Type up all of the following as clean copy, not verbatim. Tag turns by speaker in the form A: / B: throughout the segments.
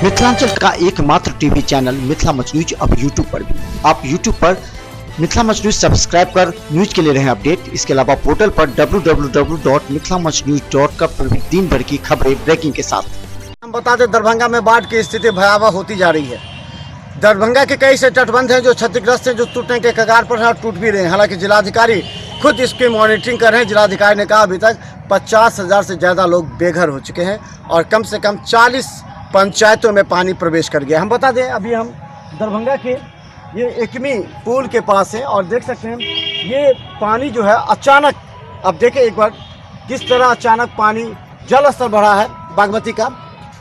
A: मिथिलांचल का एकमात्र TV channel Mithila much news अब यूट्यूब पर भी। आप यूट्यूब पर मिथिला मच न्यूज सब्सक्राइब कर न्यूज के लिए रहे अपडेट। इसके अलावा पोर्टल पर www.mithilamachnews.com पर भी दिन भर की खबरें ब्रेकिंग के साथ।
B: हम बता दें, दरभंगा में बाढ़ की स्थिति भयावह होती जा रही है। दरभंगा के कई से तटबंध हैं जो क्षतिग्रस्त हैं, जो टूटने के कगार पर हैं और टूट भी रहे हैं। हालांकि जिलाधिकारी खुद इसकी मॉनिटरिंग कर रहे हैं। जिलाधिकारी ने कहा अभी तक 50,000 से ज़्यादा लोग बेघर हो चुके हैं और कम से कम 40 पंचायतों में पानी प्रवेश कर गया। हम बता दें, अभी हम दरभंगा के ये एकमी पुल के पास हैं और देख सकते हैं ये पानी जो है अचानक, अब देखें एक बार किस तरह अचानक पानी जल स्तर बढ़ा है बागमती का।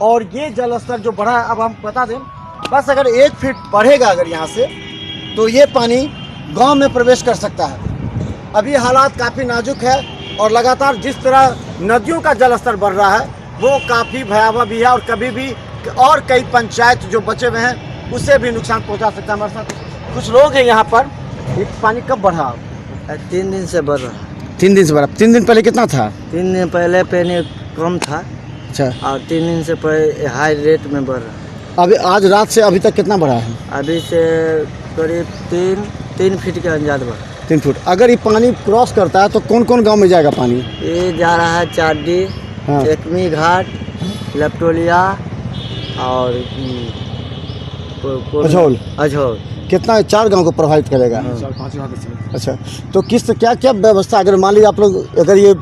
B: और ये जल स्तर जो बढ़ा है, अब हम बता दें बस अगर 1 फीट बढ़ेगा अगर यहाँ से, तो ये पानी गांव में प्रवेश कर सकता है। अभी हालात काफ़ी नाजुक है और लगातार जिस तरह नदियों का जल स्तर बढ़ रहा है वो काफ़ी भयावह भी है और कभी भी और कई पंचायत जो बचे हुए हैं उसे भी नुकसान पहुंचा सकता है। हमारे साथ कुछ लोग हैं यहाँ पर। ये पानी कब बढ़ा?
C: 3 दिन से बढ़ रहा है।
B: 3 दिन से बढ़ा। 3 दिन पहले कितना था?
C: 3 दिन पहले पानी कम था।
B: अच्छा।
C: और 3 दिन से पहले हाई रेट में बढ़ रहा है।
B: अभी आज रात से अभी तक कितना बढ़ा है?
C: अभी से करीब 3 फीट के अंदाज बढ़ा।
B: 3 फुट। अगर ये पानी क्रॉस करता है तो कौन कौन गांव में जाएगा पानी?
C: ये जा रहा है चारडी,
B: हाँ।
C: एकमी घाट, लपटोलिया और अझौल।
B: कितना 4 गांव को प्रभावित करेगा?
C: 4-5 गाँव।
B: अच्छा, तो किस क्या क्या व्यवस्था, अगर मान लीजिए आप लोग, अगर ये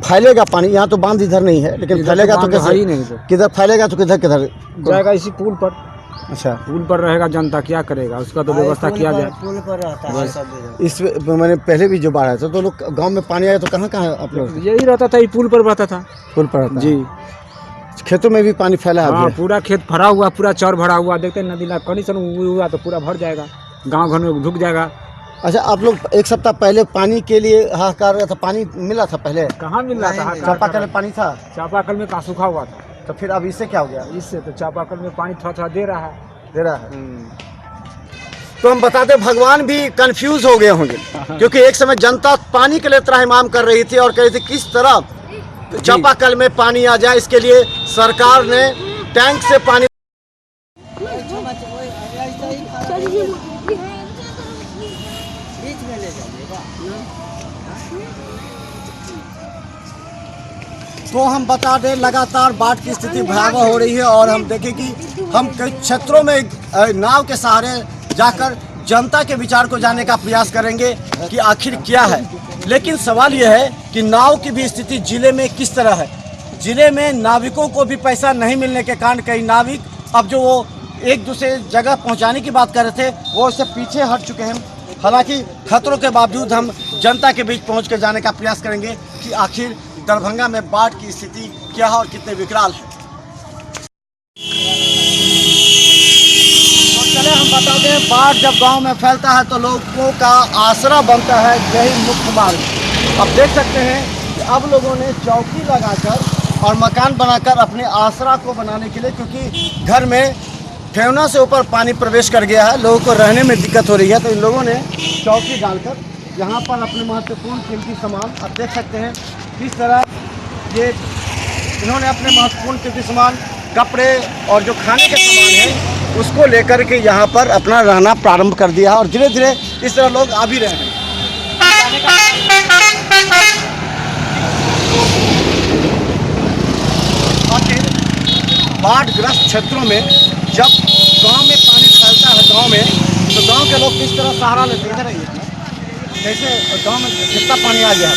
B: फैलेगा पानी, यहाँ तो बांध इधर नहीं है लेकिन फैलेगा तो कैसे? किधर फैलेगा तो किधर किधर
D: जाएगा? इसी पुल पर।
B: अच्छा,
D: पुल पर रहेगा, जनता क्या करेगा, उसका तो व्यवस्था किया जाए।
C: पुल पर रहता है सब।
B: इस मैंने पहले भी जो बाढ़ आया था तो लोग गांव में पानी आया तो कहाँ कहाँ आप लोग?
D: यही रहता था, ये पुल पर रहता था।
B: पुल पर रहता है।
D: जी,
B: खेतों में भी पानी फैला है
D: हाँ,
B: अभी?
D: पूरा खेत भरा हुआ, पूरा चौर भरा हुआ। देखते हैं नदी कंडीशन हुआ तो पूरा भर जाएगा, गांव घर में ढुक जाएगा।
B: अच्छा, आप लोग 1 सप्ताह पहले पानी के लिए हाहाकार रहा था, पानी मिला था पहले?
D: कहाँ मिल रहा था?
B: चापाकल में पानी था?
D: चापाकल में कहाँ सूखा हुआ था।
B: तो फिर अब इससे क्या हो गया?
D: इससे तो चापाकल में पानी थोड़ा थोड़ा दे रहा है।
B: दे रहा है। तो हम बताते, भगवान भी कंफ्यूज हो गए होंगे क्योंकि एक समय जनता पानी के लिए त्राहिमाम कर रही थी और कह रही थी किस तरह चापाकल में पानी आ जाए। इसके लिए सरकार ने टैंक से पानी तो हम बता दें, लगातार बाढ़ की स्थिति भयावह हो रही है और हम देखें कि हम कई क्षेत्रों में नाव के सहारे जाकर जनता के विचार को जानने का प्रयास करेंगे कि आखिर क्या है। लेकिन सवाल यह है कि नाव की भी स्थिति जिले में किस तरह है। जिले में नाविकों को भी पैसा नहीं मिलने के कारण कई नाविक अब जो वो एक दूसरे जगह पहुंचाने की बात कर रहे थे वो इससे पीछे हट चुके हैं। हालांकि खतरों के बावजूद हम जनता के बीच पहुँच कर जाने का प्रयास करेंगे कि आखिर दरभंगा में बाढ़ की स्थिति क्या है और कितने विकराल है। तो चले हम बता दें, बाढ़ जब गांव में फैलता है तो लोगों का आसरा बनता है यही मुख्य मार्ग। अब देख सकते हैं कि अब लोगों ने चौकी लगाकर और मकान बनाकर अपने आसरा को बनाने के लिए, क्योंकि घर में ठेवना से ऊपर पानी प्रवेश कर गया है, लोगों को रहने में दिक्कत हो रही है, तो इन लोगों ने चौकी डालकर यहाँ पर अपने महत्वपूर्ण कीमती सामान, आप देख सकते हैं किस तरह ये इन्होंने अपने महत्वपूर्ण कीमती सामान, कपड़े और जो खाने के सामान है उसको लेकर के यहाँ पर अपना रहना प्रारंभ कर दिया और धीरे धीरे इस तरह लोग आ भी रहे हैं। आखिर बाढ़ग्रस्त क्षेत्रों में जब गांव में पानी फैलता है गांव में, तो गांव के लोग किस तरह सहारा लेते हैं। कैसे गांव में कितना पानी आ गया?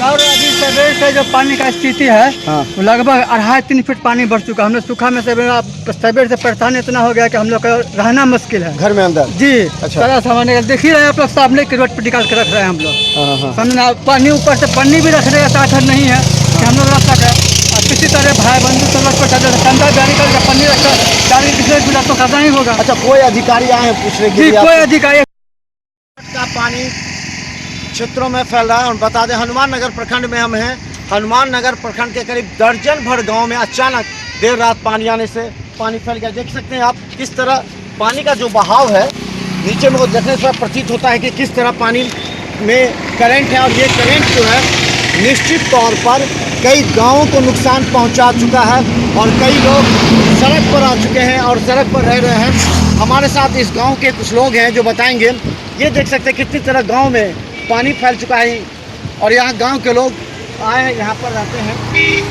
E: और अभी सवेर से जो पानी का स्थिति है, हाँ, वो लगभग 2.5-3 फीट पानी बढ़ चुका है। हम लोग सूखा में सवेर से परेशान इतना हो गया कि हम लोग का रहना मुश्किल है घर में अंदर। जी, अच्छा। सारा सामान देख ही रहे हैं आप लोग, सामने की रोड पर निकाल के रख रहे हैं हम लोग। समझना, पानी ऊपर से पन्नी भी रख रहे हैं, साधन नहीं है कि हम लोग रख सकें। और किसी तरह भाई बंधु सब लोग कंधा गाड़ी करके पन्नी रखकर गाड़ी किसी गुजर तो करना ही होगा। अच्छा, कोई अधिकारी आए हैं पूछने के लिए? कोई अधिकारी का पानी क्षेत्रों में फैल रहा है। और बता दें, हनुमान नगर प्रखंड में हम हैं। हनुमान नगर प्रखंड के करीब दर्जन भर गांव में अचानक देर रात पानी आने से पानी फैल गया। देख सकते हैं आप किस तरह पानी का जो बहाव है नीचे में, वो देखने से प्रतीत होता है कि किस तरह पानी में करंट है। और ये करंट जो है निश्चित तौर पर
B: कई गांवों को नुकसान पहुंचा चुका है और कई लोग सड़क पर आ चुके हैं और सड़क पर रह रहे हैं। हमारे साथ इस गांव के कुछ लोग हैं जो बताएंगे। ये देख सकते हैं कितनी तरह गांव में पानी फैल चुका है और यहाँ गांव के लोग आए यहाँ पर रहते हैं।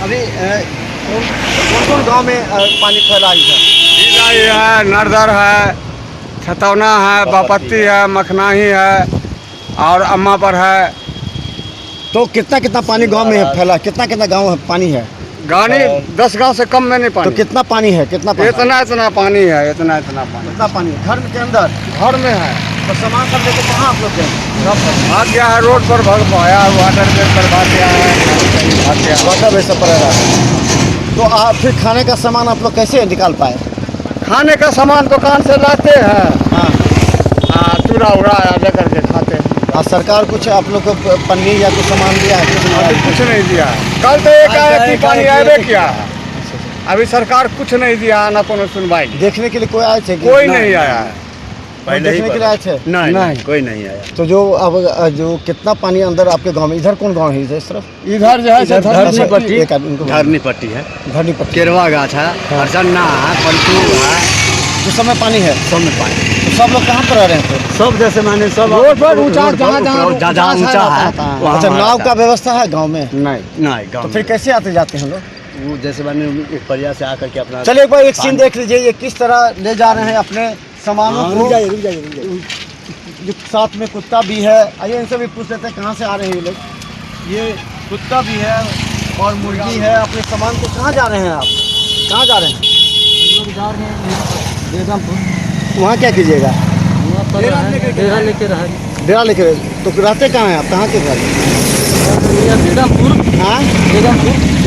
B: अभी कौन गांव में पानी फैला
F: है? नरदर है, छतौना है, बापत्ती है, मखनाही है और अम्मा पर है।
B: तो कितना पानी गांव में फैला? कितना गांव पानी है?
F: गानी 10 गांव से कम में नहीं पानी।
B: तो कितना पानी है? कितना पानी?
F: इतना पानी है, इतना पानी।
B: कितना पानी? घर के अंदर?
F: घर में है।
B: तो सामान सब लेके कहाँ आप लोग गए?
F: भाग गया है, रोड पर भाग पाया, वाटर बेड पर भाग गया है,
B: वाटर बेड पर रह रहा है। तो आप फिर खाने का सामान आप लोग कैसे निकाल पाए?
F: खाने का सामान दुकान से लाते हैं। हाँ, चूड़ा उड़ा लेकर के खाते हैं।
B: और सरकार कुछ आप लोग को पन्नी या कुछ सामान दिया है?
F: कुछ नहीं दिया। कल तो एक आया कि पानी आए किया, अभी सरकार कुछ नहीं दिया, ना कोनो सुनवाई।
B: देखने के लिए कोई आए थे?
F: कोई नहीं आया है।
B: देखने के लिए आए थे?
F: नहीं, कोई नहीं आया।
B: तो जो अब जो कितना पानी अंदर आपके गांव में? इधर कौन गांव है? इस तरफ
F: इधर जो है
B: धरनी पट्टी
F: है,
B: धरनी पट्टी,
F: केरवा गाछ है, हरसन्ना है, पंचू है।
B: उस समय पानी है?
F: सब में पानी।
B: तो सब लोग कहाँ पर रह रहे थे?
F: सब जैसे मैंने सब
B: रोड पर ऊंचा
F: जहाँ ऊंचा है।
B: अच्छा, नाव का व्यवस्था है गांव में?
F: नहीं गाँव।
B: तो फिर कैसे आते जाते हैं लोग?
F: वो जैसे मैंने एक परिया से आकर के अपना।
B: चलिए एक बार एक सीन देख लीजिए। ये किस तरह ले जा रहे हैं अपने सामानों को। रुक जाइए। साथ में कुत्ता भी है। आइए इनसे भी पूछ लेते हैं कहाँ से आ रहे हैं ये लोग। ये कुत्ता भी है और मुर्गी है। अपने सामान को कहाँ जा रहे हैं आप? कहाँ जा रहे हैं? वहाँ क्या कीजिएगा?
C: डेरा लेके रहा।
B: डेरा लेके? तो रहते कहाँ हैं आप? कहाँ के घर? हाँ,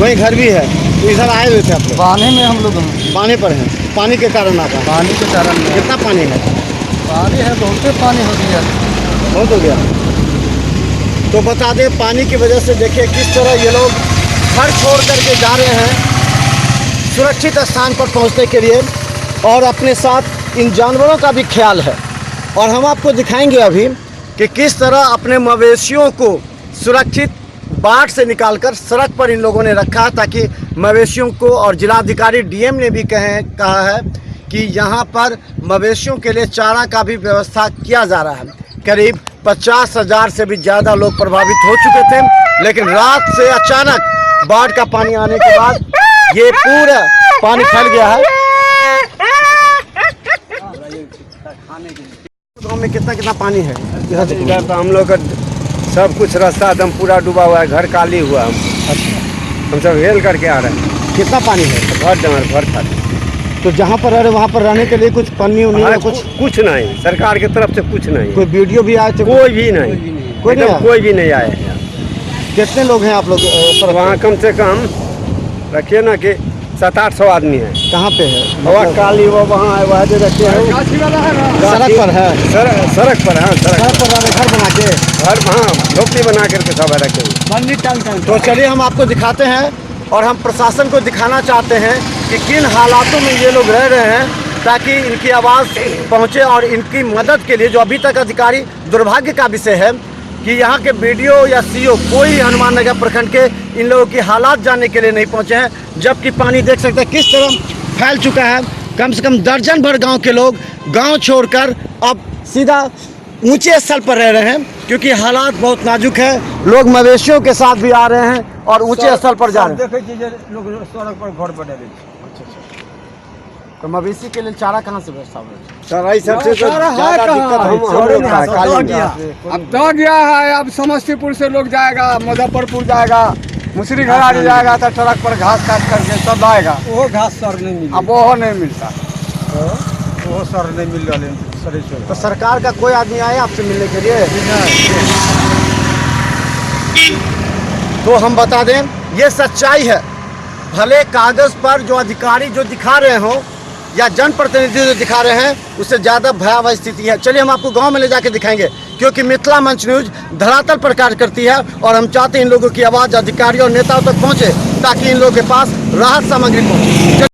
B: वही घर भी है। तो इधर आए हुए थे आप लोग?
C: पानी में हम लोग
B: पानी पर हैं। पानी के कारण आता है?
C: पानी के कारण
B: कितना पानी है?
C: पानी है, बहुत पानी हो गया।
B: बहुत हो गया। तो बता दें पानी की वजह से देखिए किस तरह ये लोग घर छोड़ करके जा रहे हैं सुरक्षित स्थान पर पहुंचने के लिए और अपने साथ इन जानवरों का भी ख्याल है। और हम आपको दिखाएंगे अभी कि किस तरह अपने मवेशियों को सुरक्षित बाढ़ से निकालकर सड़क पर इन लोगों ने रखा ताकि मवेशियों को, और जिलाधिकारी डीएम ने भी कहा है कि यहाँ पर मवेशियों के लिए चारा का भी व्यवस्था किया जा रहा है। करीब 50,000 से भी ज़्यादा लोग प्रभावित हो चुके थे, लेकिन रात से अचानक बाढ़ का पानी आने के बाद ये पूरा पानी फैल गया है। गाँव में कितना पानी है?
F: तो हम लोग का सब कुछ रास्ता एकदम पूरा डूबा हुआ है, घर खाली हुआ। हम सब हेल करके आ रहे हैं।
B: कितना पानी है?
F: घर खाली।
B: तो जहाँ पर रह रहे वहाँ पर रहने के लिए कुछ पन्नी उन्नी या
F: कुछ नहीं, सरकार की तरफ से कुछ नहीं।
B: कोई वीडियो भी आए थे?
F: कोई भी नहीं आए।
B: कितने लोग हैं आप लोग?
F: वहाँ कम से कम रखिए ना कि 700-800 आदमी है।
B: कहाँ पे है?
F: वहाँ काली वो वहाँ है, वहाँ जो रखे हैं
B: सड़क पर है?
F: सड़क पर। हाँ,
B: सड़क पर घर बना के?
F: घर, हाँ, झोपड़ी बना करके सब रखे हुए।
B: तो चलिए हम आपको दिखाते हैं और हम प्रशासन को दिखाना चाहते हैं कि किन हालातों में ये लोग रह रहे हैं ताकि इनकी आवाज़ पहुँचे और इनकी मदद के लिए। जो अभी तक अधिकारी, दुर्भाग्य का विषय है कि यहाँ के बीडीओ या सीओ कोई हनुमान नगर प्रखंड के इन लोगों की हालात जानने के लिए नहीं पहुँचे हैं, जबकि पानी देख सकते हैं किस तरह फैल चुका है। कम से कम दर्जन भर गांव के लोग गांव छोड़कर अब सीधा ऊंचे स्थल पर रह रहे हैं क्योंकि हालात बहुत नाजुक है। लोग मवेशियों के साथ भी आ रहे हैं और ऊंचे स्थल पर जा रहे हैं।
D: लोग सड़क पर घर बने।
B: तो मवेशी के लिए चारा कहाँ से व्यवस्था हो रही है?
F: सराई सबसे ज़्यादा
D: अब तो गया है। अब समस्तीपुर से लोग जाएगा, मुजफ्फरपुर जाएगा, मुसरी घराड़ी जाएगा तो ट्रक पर घास काट करके सब आएगा।
E: वो घास सर नहीं मिली।
D: अब वो नहीं मिलता।
E: वो सर नहीं मिल रहा।
B: तो सरकार का कोई आदमी आया आपसे मिलने के लिए? तो हम बता दें ये सच्चाई है। भले कागज पर जो अधिकारी जो दिखा रहे हों या जनप्रतिनिधि जो दिखा रहे हैं उससे ज़्यादा भयावह स्थिति है। चलिए हम आपको गांव में ले जाके दिखाएंगे क्योंकि मिथिला मंच न्यूज धरातल पर कार्य करती है और हम चाहते हैं इन लोगों की आवाज़ अधिकारियों और नेताओं तक पहुंचे ताकि इन लोगों के पास राहत सामग्री पहुंचे।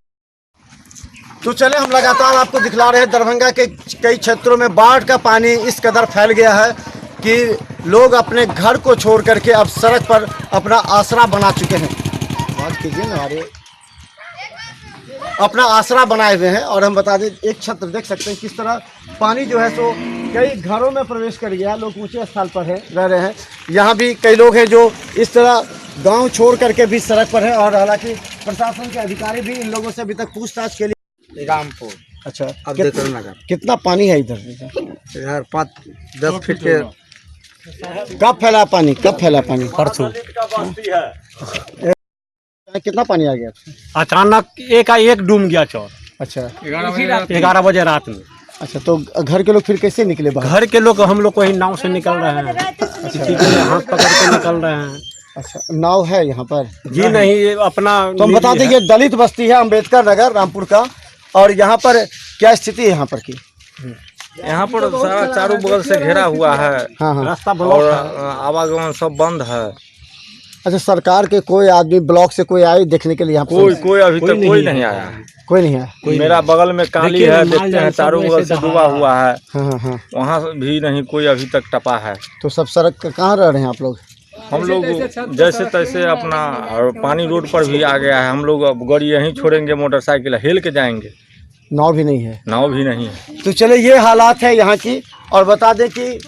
B: तो चले हम लगातार आपको दिखला रहे हैं दरभंगा के कई क्षेत्रों में बाढ़ का पानी इस कदर फैल गया है कि लोग अपने घर को छोड़ करके अब सड़क पर अपना आसरा बना चुके हैं। बात कीजिए ना। अरे अपना आसरा बनाए हुए हैं और हम बता दें एक छत्र देख सकते हैं किस तरह पानी जो है सो कई घरों में प्रवेश कर गया। लोग ऊंचे स्थान पर है रह रहे हैं। यहाँ भी कई लोग हैं जो इस तरह गांव छोड़ करके भी सड़क पर है और हालांकि प्रशासन के अधिकारी भी इन लोगों से अभी तक पूछताछ के लिए।
C: रामपुर।
B: अच्छा,
C: अम्बेडकर नगर।
B: कितना पानी है इधर?
C: इधर 5-10 फीट के।
B: कब फैला पानी? कब फैला पानी?
C: परसों।
B: कितना पानी आ गया?
G: अचानक एक डूब गया चौर।
B: अच्छा,
G: 11 बजे रात में।
B: अच्छा, तो घर के लोग फिर कैसे निकले बाहर?
G: घर के लोग हम लोग को ही नाव से निकल रहे हैं। हाथ पकड़ के निकल रहे हैं।
B: अच्छा, नाव है यहाँ पर?
G: जी नहीं, ये अपना।
B: तो हम बता दें ये दलित बस्ती है अम्बेडकर नगर रामपुर का। और यहाँ पर क्या स्थिति है यहाँ पर की?
H: यहाँ पर सारा चारों बगल से घेरा हुआ है।
B: हाँ हाँ।
G: रास्ता
H: और
G: ब्लॉक है।
H: आवागमन सब बंद है।
B: अच्छा, सरकार के कोई आदमी ब्लॉक से कोई आए देखने के लिए यहाँ पर?
H: कोई अभी तक कोई नहीं आया है।
B: कोई नहीं है।
H: मेरा बगल में काली है, देखते हैं चारों बगल से डूबा हुआ है।
B: हाँ हाँ हाँ।
H: वहाँ भी नहीं कोई अभी तक टपा है।
B: तो सब सड़क कहाँ रह रहे हैं आप लोग?
H: हम लोग जैसे तैसे अपना, और पानी रोड पर भी आ गया है। हम लोग अब गाड़ी यहीं छोड़ेंगे, मोटरसाइकिल हिल के जाएंगे।
B: नाव भी नहीं है?
H: नाव भी नहीं है।
B: तो चले ये हालात है यहाँ की। और बता दें कि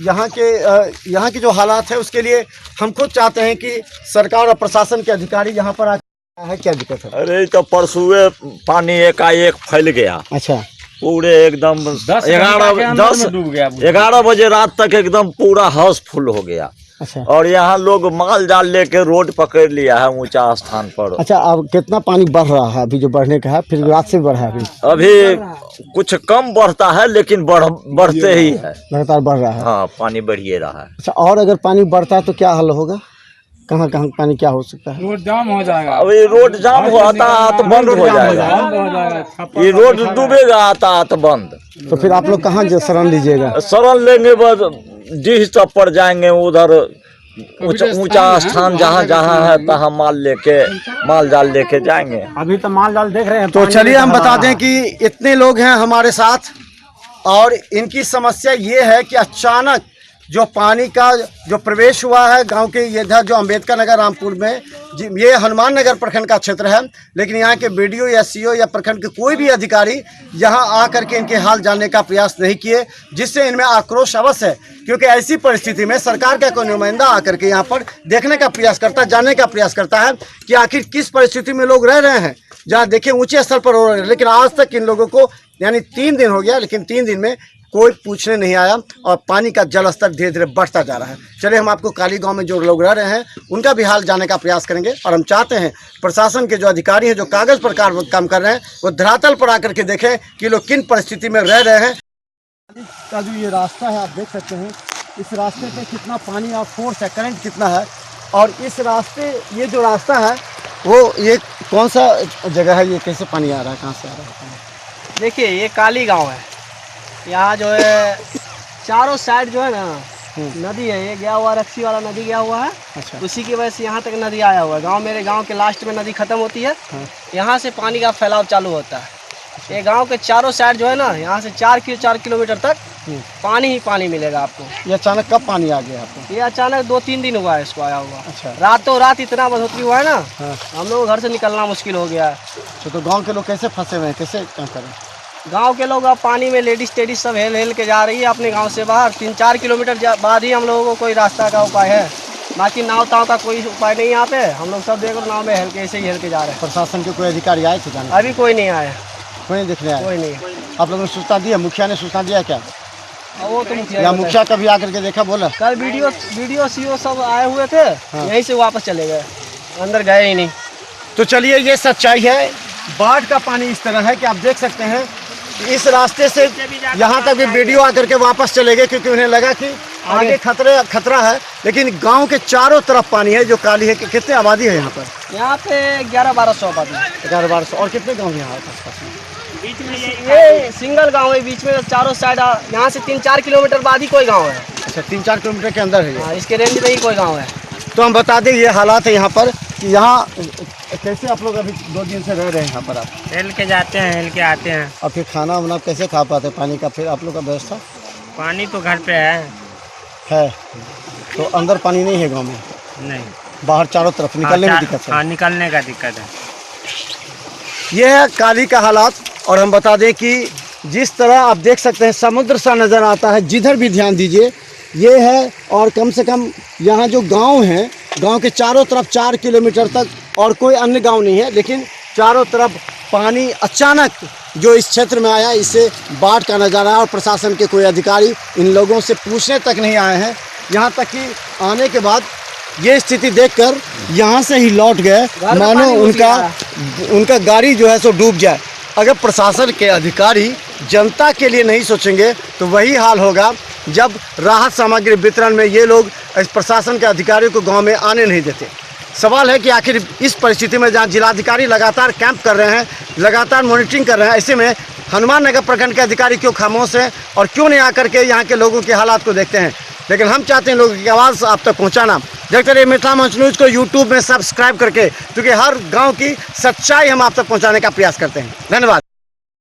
B: यहाँ की जो हालात है उसके लिए हम खुद चाहते हैं कि सरकार और प्रशासन के अधिकारी यहाँ पर आए हैं। क्या दिक्कत है?
I: अरे तो परसुए पानी एकाएक फैल गया।
B: अच्छा,
I: पूरे एकदम 11 बजे रात तक एकदम पूरा हाउस फुल हो गया।
B: अच्छा।
I: और यहाँ लोग माल जाल लेके रोड पकड़ लिया है ऊंचा स्थान पर।
B: अच्छा, अब कितना पानी बढ़ रहा है? अभी जो बढ़ने का है, फिर रात से बढ़ा है?
I: अभी कुछ कम बढ़ता है लेकिन बढ़ते ही है,
B: लगातार बढ़ रहा है।
I: हाँ, पानी बढ़िए रहा है।
B: अच्छा, और अगर पानी बढ़ता है तो क्या हल होगा? कहाँ कहाँ पानी क्या हो सकता है?
G: रोड जाम हो जाएगा।
I: अभी रोड जाम होता तो बंद हो जाएगा। ये रोड डूबेगा, आता तो बंद।
B: तो फिर आप लोग कहाँ शरण लीजिएगा?
I: शरण लेंगे बस डीह सब पर जाएंगे, उधर ऊंचा स्थान जहाँ जहाँ है तहाँ माल जाल लेके जाएंगे।
G: अभी तो माल जाल देख रहे हैं।
B: तो चलिए हम बता दें कि इतने लोग हैं हमारे साथ और इनकी समस्या ये है कि अचानक जो पानी का जो प्रवेश हुआ है गांव के इधर जो अम्बेडकर नगर रामपुर में, ये हनुमान नगर प्रखंड का क्षेत्र है, लेकिन यहाँ के बीडीओ या सीओ या प्रखंड के कोई भी अधिकारी यहाँ आकर के इनके हाल जानने का प्रयास नहीं किए, जिससे इनमें आक्रोश अवश्य है। क्योंकि ऐसी परिस्थिति में सरकार का कोई नुमाइंदा आकर के यहाँ पर देखने का प्रयास करता है, जानने का प्रयास करता है कि आखिर किस परिस्थिति में लोग रह रहे हैं, जहाँ देखिए ऊँचे स्तर पर हो रहे हैं। लेकिन आज तक इन लोगों को यानी 3 दिन हो गया, लेकिन 3 दिन में कोई पूछने नहीं आया और पानी का जल स्तर धीरे धीरे बढ़ता जा रहा है। चलिए हम आपको काली गांव में जो लोग रह रहे हैं उनका भी हाल जानने का प्रयास करेंगे। और हम चाहते हैं प्रशासन के जो अधिकारी हैं, जो कागज़ पर काम कर रहे हैं, वो धरातल पर आकर के देखें कि लोग किन परिस्थिति में रह रहे हैं। का जो ये रास्ता है आप देख सकते हैं, इस रास्ते पे कितना पानी और फोर्स है, करंट कितना है। और इस रास्ते, ये जो रास्ता है वो ये कौन सा जगह है? ये कैसे पानी आ रहा है, कहाँ से आ रहा है?
C: देखिए ये काली गांव है। यहाँ जो है चारों साइड जो है ना नदी है। ये गया हुआ रक्सी वाला नदी गया हुआ है।
B: अच्छा।
C: उसी की वजह से यहाँ तक नदी आया हुआ है। गांव, मेरे गांव के लास्ट में नदी खत्म होती है। यहाँ से पानी का फैलाव चालू होता है। ये गांव के चारों साइड जो है ना, यहाँ से 4 किलोमीटर तक पानी ही पानी मिलेगा आपको।
B: ये अचानक कब पानी आ गया आपको?
C: ये अचानक 2-3 दिन हुआ है इसको आया हुआ।
B: अच्छा।
C: रातों रात इतना बढ़ोतरी हुआ है ना, हम लोग घर से निकलना मुश्किल हो गया है।
B: तो गाँव के लोग कैसे फंसे हुए हैं, कैसे क्या करें?
C: गांव के लोग अब पानी में लेडीज सब हेल के जा रही है अपने गांव से बाहर। 3-4 किलोमीटर बाद ही हम लोगों को कोई रास्ता का उपाय है। बाकी नाव ताव का कोई उपाय नहीं यहाँ पे। हम लोग सब देखो नाव में ऐसे ही हेल के जा रहे हैं।
B: प्रशासन के कोई अधिकारी आए थे जाने?
C: अभी कोई नहीं आया।
B: कोई नहीं देखने आया?
C: कोई नहीं।
B: आप लोगों ने सूचना दी है? मुखिया ने सूचना दिया क्या?
C: वो तो
B: या मुखिया कभी आकर के देखा, बोला?
C: कल वीडियो सीओ सब आए हुए थे। यहीं से वापस चले गए, अंदर गए ही नहीं।
B: तो चलिए ये सच्चाई है। बाढ़ का पानी इस तरह है कि आप देख सकते हैं इस रास्ते से यहाँ तक भी वीडियो आकर के वापस चले गए, क्योंकि उन्हें लगा कि आगे खतरा है। लेकिन गांव के चारों तरफ पानी है जो काली है। कितने आबादी है यहाँ पर?
C: यहाँ पे 1100-1200 आबादी।
B: 1100-1200। और कितने गाँव यहाँ आसपास में?
C: बीच में ये सिंगल गांव है। बीच में चारों साइड यहाँ से 3-4 किलोमीटर बाद ही कोई गाँव है।
B: अच्छा, 3-4 किलोमीटर के अंदर है?
C: हाँ, इसके रेंज में ही कोई गाँव है।
B: तो हम बता दें ये हालात है यहाँ पर कि यहाँ कैसे आप लोग अभी 2 दिन से रह रहे हैं यहाँ पर? आप
C: हेल के जाते हैं, हेल के आते हैं।
B: और फिर खाना वाना कैसे खा पाते हैं? पानी का फिर आप लोग का व्यवस्था?
C: पानी तो घर पे है।
B: तो अंदर पानी नहीं है गांव में?
C: नहीं।
B: बाहर चारों तरफ निकलने में दिक्कत है।
G: हाँ, निकलने का दिक्कत है।
B: यह है काली का हालात। और हम बता दें कि जिस तरह आप देख सकते हैं समुद्र सा नज़र आता है, जिधर भी ध्यान दीजिए ये है। और कम से कम यहाँ जो गांव हैं, गांव के चारों तरफ 4 किलोमीटर तक और कोई अन्य गांव नहीं है, लेकिन चारों तरफ पानी अचानक जो इस क्षेत्र में आया, इससे बाढ़ का नज़ारा है। और प्रशासन के कोई अधिकारी इन लोगों से पूछने तक नहीं आए हैं। यहाँ तक कि आने के बाद ये स्थिति देखकर यहाँ से ही लौट गए, मानो उनका गाड़ी जो है सो डूब जाए। अगर प्रशासन के अधिकारी जनता के लिए नहीं सोचेंगे तो वही हाल होगा जब राहत सामग्री वितरण में ये लोग इस प्रशासन के अधिकारियों को गांव में आने नहीं देते। सवाल है कि आखिर इस परिस्थिति में जहां जिलाधिकारी लगातार कैंप कर रहे हैं, लगातार मॉनिटरिंग कर रहे हैं, ऐसे में हनुमान नगर प्रखंड के अधिकारी क्यों खामोश हैं और क्यों नहीं आकर के यहाँ के लोगों के हालात को देखते हैं। लेकिन हम चाहते हैं लोगों की आवाज़ आप तक पहुँचाना। देखते रहिए मिथिला मंच न्यूज़ को यूट्यूब में सब्सक्राइब करके, क्योंकि हर गाँव की सच्चाई हम आप तक पहुँचाने का प्रयास करते हैं। धन्यवाद।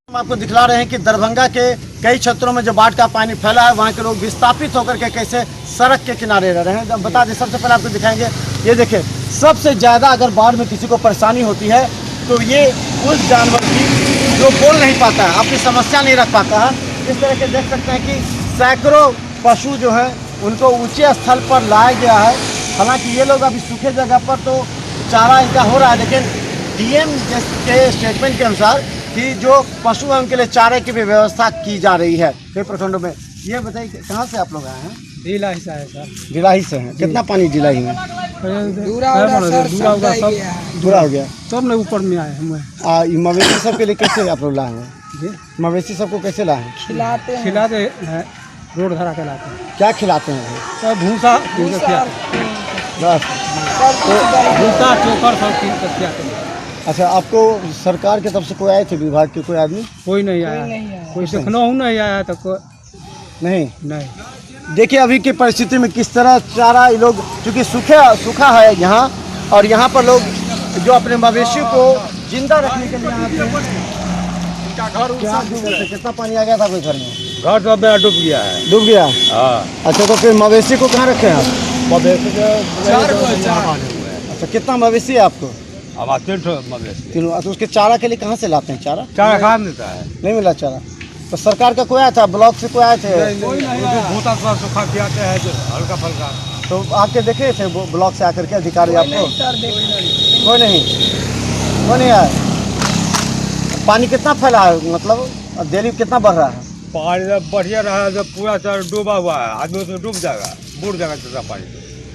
B: हम आपको दिखला रहे हैं कि दरभंगा के कई क्षेत्रों में जो बाढ़ का पानी फैला है, वहाँ के लोग विस्थापित होकर के कैसे सड़क के किनारे रह रहे हैं। जब बता दें, सबसे पहले आपको दिखाएंगे, ये देखिए सबसे ज़्यादा अगर बाढ़ में किसी को परेशानी होती है तो ये उस जानवर की जो बोल नहीं पाता है, अपनी समस्या नहीं रख पाता है। इस तरह के देख सकते हैं कि सैकड़ों पशु जो है उनको ऊंचे स्थल पर लाया गया है। हालांकि ये लोग अभी सूखे जगह पर तो चारा इनका हो रहा है, लेकिन डीएम के स्टेटमेंट के अनुसार कि जो पशु हैं उनके लिए चारे की भी व्यवस्था की जा रही है कई प्रखंडों में। ये बताइए कहाँ से आप लोग आए हैं?
E: ढीलाही से है सर।
B: ढिलाई से हैं। कितना पानी ढिलाई में?
E: दूरा
B: हो गया
E: सब ने ऊपर में आए हम।
B: मवेशी सब के लिए कैसे आप लोग लाए हैं? मवेशी सबको कैसे लाए हैं?
E: खिलाते हैं, रोड धरा के लाते हैं।
B: क्या खिलाते हैं?
E: सब भूसा
B: बस
E: भूसा चोकर सब खिलाते हैं।
B: अच्छा, आपको सरकार की तरफ से कोई आए थे, विभाग के कोई आदमी?
E: कोई नहीं आया, कोई देखना नहीं आया तो कोई नहीं।
B: देखिए अभी की परिस्थिति में किस तरह चारा ये लोग, क्योंकि सूखा है यहाँ, और यहाँ पर लोग जो अपने मवेशियों को जिंदा रखने के लिए आते हैं। कितना पानी आ गया था कोई घर में?
F: घर सब मेरा डूब गया है।
B: डूब गया?
F: हाँ।
B: अच्छा, तो फिर मवेशी को कहाँ रखे हैं आप?
F: मवेशी
B: अच्छा, कितना मवेशी है आपको?
F: अब 3 मवेशी।
B: 3। तो उसके चारा के लिए कहाँ से लाते हैं चारा?
F: चारा कहाँ मिलता है?
B: नहीं मिला चारा। तो सरकार का कोई आया था, ब्लॉक से कोई आए थे?
F: भूता सूखा खिलाते हैं जो हल्का फल्का।
B: तो आके देखे थे ब्लॉक से आकर के अधिकारी आपको? कोई नहीं आया। पानी कितना फैला है, मतलब डेली कितना बढ़ रहा है?
F: पानी जब बढ़िया रहा, जब पूरा डूबा हुआ है, आदमी तो डूब जाएगा, बूढ़ जाएगा पानी।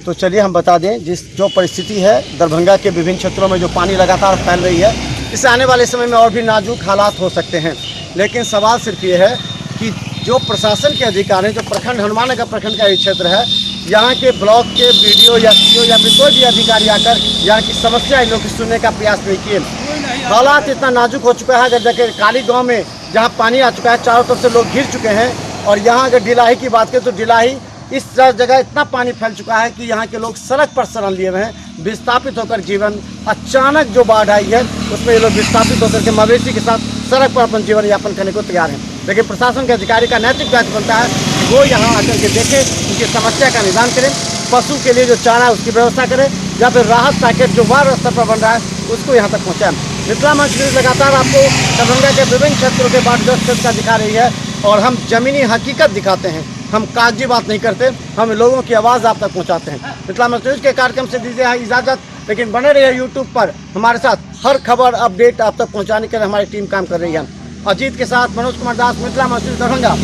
B: तो चलिए हम बता दें जो परिस्थिति है दरभंगा के विभिन्न क्षेत्रों में जो पानी लगातार फैल रही है, इससे आने वाले समय में और भी नाजुक हालात हो सकते हैं। लेकिन सवाल सिर्फ ये है कि जो प्रशासन के अधिकारी हैं, जो प्रखंड हनुमान नगर प्रखंड का ये क्षेत्र है, यहाँ के ब्लॉक के बीडीओ या सीओ या फिर कोई भी अधिकारी आकर यहाँ की समस्या इन लोग की सुनने का प्रयास नहीं किए। हालात इतना नाजुक हो चुका है। अगर देखिए काली गाँव में जहाँ पानी आ चुका है, चारों तरफ से लोग घिर चुके हैं। और यहाँ अगर ढिलाही की बात करें तो ढिलाही इस जगह इतना पानी फैल चुका है कि यहाँ के लोग सड़क पर शरण लिए हुए हैं, विस्थापित होकर जीवन, अचानक जो बाढ़ आई है उसमें ये लोग विस्थापित होकर के मवेशी के साथ सड़क पर अपन जीवन यापन करने को तैयार हैं। लेकिन प्रशासन के अधिकारी का नैतिक दायित्व बनता है कि वो यहाँ आकर के देखें, उनकी समस्या का निदान करें, पशु के लिए जो चारा है उसकी व्यवस्था करें, या फिर राहत पैकेट जो वार्ड स्तर पर बन रहा है उसको यहाँ तक पहुँचाएं। मिथिला मंच न्यूज़ लगातार आपको दरभंगा के विभिन्न क्षेत्रों के बाढ़ग्रस्त क्षेत्र का दिखा रही है, और हम जमीनी हकीकत दिखाते हैं। हम कागजी बात नहीं करते, हम लोगों की आवाज़ आप तक पहुंचाते हैं। मिथिला मंच न्यूज़ के कार्यक्रम से दीजिए यहाँ इजाज़त, लेकिन बने रहिए यूट्यूब पर हमारे साथ। हर खबर अपडेट आप तक पहुंचाने के लिए हमारी टीम काम कर रही है। अजीत के साथ मनोज कुमार दास, मिथिला मंच न्यूज़ दरभंगा।